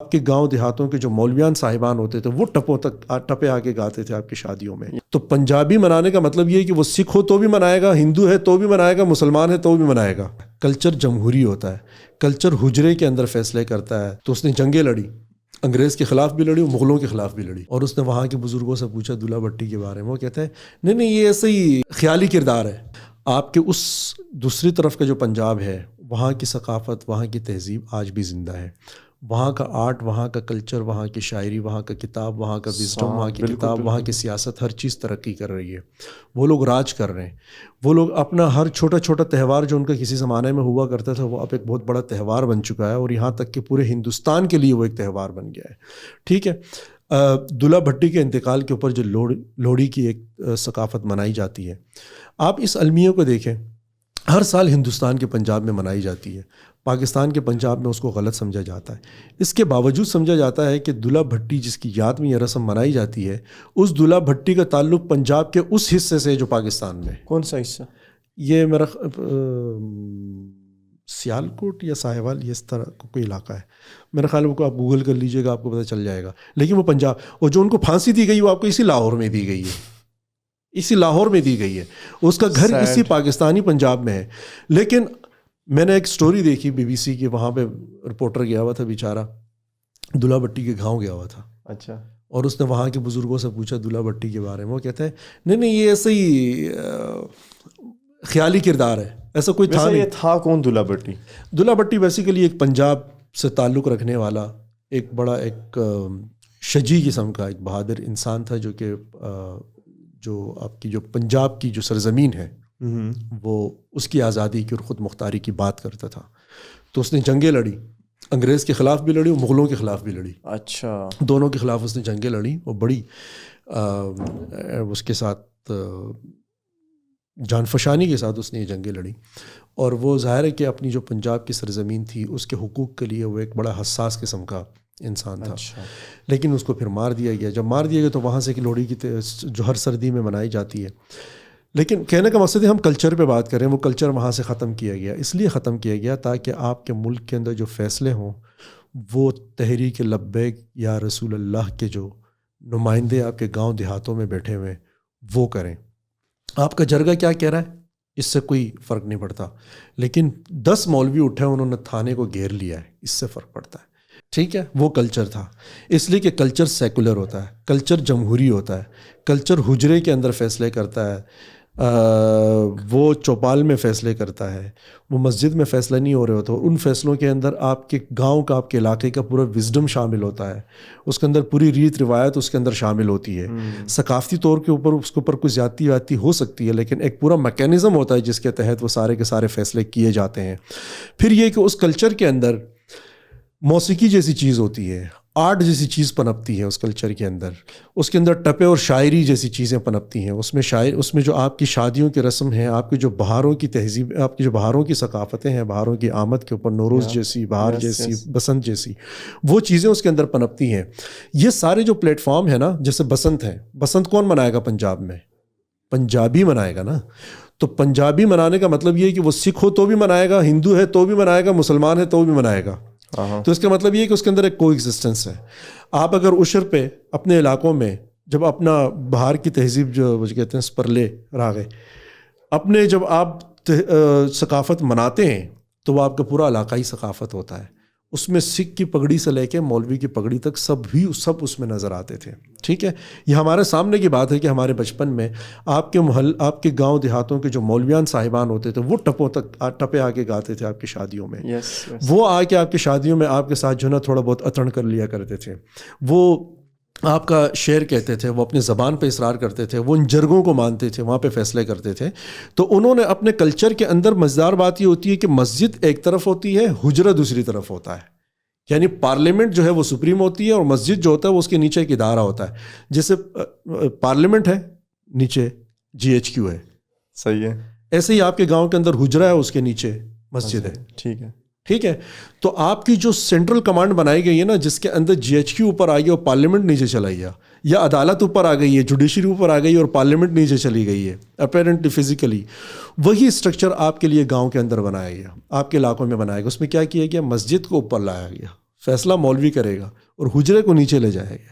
آپ کے گاؤں دیہاتوں کے جو مولویان صاحبان ہوتے تھے وہ ٹپے آ کے گاتے تھے آپ کی شادیوں میں. تو پنجابی منانے کا مطلب یہ ہے کہ وہ سکھ ہو تو بھی منائے گا, ہندو ہے تو بھی منائے گا, مسلمان ہے تو بھی منائے گا. کلچر جمہوری ہوتا ہے, کلچر حجرے کے اندر فیصلے کرتا ہے. تو اس نے جنگیں لڑی, انگریز کے خلاف بھی لڑی, مغلوں کے خلاف بھی لڑی, اور اس نے وہاں کے بزرگوں سے پوچھا دلہا بھٹی کے بارے میں. وہ کہتے ہیں نہیں یہ ایسے ہی خیالی کردار ہے. آپ کے اس دوسری طرف کا جو پنجاب ہے وہاں کی ثقافت, وہاں کی تہذیب آج بھی زندہ ہے. وہاں کا آرٹ, وہاں کا کلچر, وہاں کی شاعری, وہاں کا کتاب, وہاں کا وزڈم, وہاں کی کتاب, وہاں کی سیاست, ہر چیز ترقی کر رہی ہے. وہ لوگ راج کر رہے ہیں. وہ لوگ اپنا ہر چھوٹا چھوٹا تہوار جو ان کا کسی زمانے میں ہوا کرتا تھا وہ اب ایک بہت بڑا تہوار بن چکا ہے, اور یہاں تک کہ پورے ہندوستان کے لیے وہ ایک تہوار بن گیا ہے. ٹھیک ہے. دلہا بھٹی کے انتقال کے اوپر جو لوہڑی کی ایک ثقافت منائی جاتی ہے, آپ اس المیہ کو دیکھیں, ہر سال ہندوستان کے پنجاب میں منائی جاتی ہے. پاکستان کے پنجاب میں اس کو غلط سمجھا جاتا ہے. اس کے باوجود سمجھا جاتا ہے کہ دلہا بھٹی جس کی یاد میں یہ رسم منائی جاتی ہے, اس دلہا بھٹی کا تعلق پنجاب کے اس حصے سے جو پاکستان میں. کون سا حصہ؟ یہ میرا سیالکوٹ یا ساہیوال, یہ اس طرح کوئی علاقہ ہے. میرا خیال ہے وہ آپ گوگل کر لیجئے گا, آپ کو پتہ چل جائے گا. لیکن وہ پنجاب, اور جو ان کو پھانسی دی گئی وہ آپ کو اسی لاہور میں دی گئی ہے, اسی لاہور میں دی گئی ہے. اس کا گھر اسی پاکستانی پنجاب میں ہے. لیکن میں نے ایک سٹوری دیکھی بی بی سی کی, وہاں پہ رپورٹر گیا ہوا تھا بیچارہ, دلہا بھٹی کے گاؤں گیا ہوا تھا. اچھا. اور اس نے وہاں کے بزرگوں سے پوچھا دلہا بھٹی کے بارے میں. وہ کہتے ہیں نہیں یہ ایسے ہی خیالی کردار ہے, ایسا کوئی تھا نہیں. یہ تھا کون دلہا بھٹی؟ دلہا بھٹی بیسیکلی ایک پنجاب سے تعلق رکھنے والا ایک بڑا ایک شجی قسم کا ایک بہادر انسان تھا, جو کہ جو آپ کی جو پنجاب کی جو سرزمین ہے وہ اس کی آزادی کی اور خود مختاری کی بات کرتا تھا. تو اس نے جنگیں لڑی, انگریز کے خلاف بھی لڑی اور مغلوں کے خلاف بھی لڑی. اچھا. دونوں کے خلاف اس نے جنگیں لڑی, اور بڑی اس کے ساتھ جان فشانی کے ساتھ اس نے یہ جنگیں لڑی. اور وہ ظاہر ہے کہ اپنی جو پنجاب کی سرزمین تھی اس کے حقوق کے لیے وہ ایک بڑا حساس قسم کا انسان تھا. اچھا. لیکن اس کو پھر مار دیا گیا. جب مار دیا گیا تو وہاں سے کہ لوہڑی کی جو ہر سردی میں منائی جاتی ہے. لیکن کہنے کا مقصد ہے ہم کلچر پہ بات کریں, وہ کلچر وہاں سے ختم کیا گیا. اس لیے ختم کیا گیا تاکہ آپ کے ملک کے اندر جو فیصلے ہوں وہ تحریک لبیک یا رسول اللہ کے جو نمائندے آپ کے گاؤں دیہاتوں میں بیٹھے ہوئے وہ کریں. آپ کا جرگہ کیا کہہ رہا ہے اس سے کوئی فرق نہیں پڑتا, لیکن 10 مولوی اٹھے انہوں نے تھانے کو گھیر لیا ہے, اس سے فرق پڑتا ہے. ٹھیک ہے. وہ کلچر تھا. اس لیے کہ کلچر سیکولر ہوتا ہے, کلچر جمہوری ہوتا ہے, کلچر حجرے کے اندر فیصلے کرتا ہے, وہ چوپال میں فیصلے کرتا ہے, وہ مسجد میں فیصلہ نہیں ہو رہے ہوتا. ان فیصلوں کے اندر آپ کے گاؤں کا, آپ کے علاقے کا پورا وزڈم شامل ہوتا ہے, اس کے اندر پوری ریت روایت اس کے اندر شامل ہوتی ہے. ثقافتی طور کے اوپر اس کے اوپر کچھ زیادتی ہو سکتی ہے, لیکن ایک پورا میکینزم ہوتا ہے جس کے تحت وہ سارے کے سارے فیصلے کیے جاتے ہیں. پھر یہ کہ اس کلچر کے اندر موسیقی جیسی چیز ہوتی ہے, آرٹ جیسی چیز پنپتی ہے اس کلچر کے اندر, اس کے اندر ٹپے اور شاعری جیسی چیزیں پنپتی ہیں. اس میں جو آپ کی شادیوں کی رسم ہیں, آپ کی جو بہاروں کی تہذیب, آپ کی جو بہاروں کی ثقافتیں ہیں, بہاروں کی آمد کے اوپر نوروز جیسی, بہار جیسی, بسنت جیسی, وہ چیزیں اس کے اندر پنپتی ہیں. یہ سارے جو پلیٹ فارم ہیں نا, جیسے بسنت ہے, بسنت کون منائے گا پنجاب میں؟ پنجابی منائے گا نا. تو پنجابی منانے کا مطلب یہ ہے کہ وہ سکھ ہو تو بھی منائے گا, ہندو ہے تو بھی منائے گا, مسلمان ہے تو بھی منائے گا. تو اس کا مطلب یہ ہے کہ اس کے اندر ایک کو ایگزسٹنس ہے. آپ اگر عشر پہ اپنے علاقوں میں جب اپنا بہار کی تہذیب جو کہتے ہیں سپرلے راغے, اپنے جب آپ ثقافت مناتے ہیں تو وہ آپ کا پورا علاقائی ثقافت ہوتا ہے. اس میں سکھ کی پگڑی سے لے کے مولوی کی پگڑی تک سب اس میں نظر آتے تھے. ٹھیک ہے. یہ ہمارے سامنے کی بات ہے کہ ہمارے بچپن میں آپ کے گاؤں دیہاتوں کے جو مولویان صاحبان ہوتے تھے وہ ٹپے آ کے گاتے تھے آپ کی شادیوں میں. وہ آ کے آپ کی شادیوں میں آپ کے ساتھ جو نا تھوڑا بہت اتڑ کر لیا کرتے تھے. وہ آپ کا شعر کہتے تھے, وہ اپنی زبان پہ اصرار کرتے تھے, وہ ان جرگوں کو مانتے تھے, وہاں پہ فیصلے کرتے تھے. تو انہوں نے اپنے کلچر کے اندر مزیدار بات یہ ہوتی ہے کہ مسجد ایک طرف ہوتی ہے, حجرہ دوسری طرف ہوتا ہے. یعنی پارلیمنٹ جو ہے وہ سپریم ہوتی ہے, اور مسجد جو ہوتا ہے وہ اس کے نیچے ایک ادارہ ہوتا ہے. جیسے پارلیمنٹ ہے, نیچے GHQ ہے. صحیح ہے. ایسے ہی آپ کے گاؤں کے اندر حجرہ ہے, اس کے نیچے مسجد ہے. ٹھیک ہے. ٹھیک ہے. تو آپ کی جو سینٹرل کمانڈ بنائی گئی ہے نا, جس کے اندر GHQ اوپر آ گیا اور پارلیمنٹ نیچے چلا گیا, یا عدالت اوپر آ گئی ہے, جوڈیشری اوپر آ گئی اور پارلیمنٹ نیچے چلی گئی ہے اپیرنٹلی فزیکلی, وہی اسٹرکچر آپ کے لیے گاؤں کے اندر بنایا گیا, آپ کے علاقوں میں بنایا گیا. اس میں کیا کیا گیا, مسجد کو اوپر لایا گیا, فیصلہ مولوی کرے گا اور حجرے کو نیچے لے جائے گا.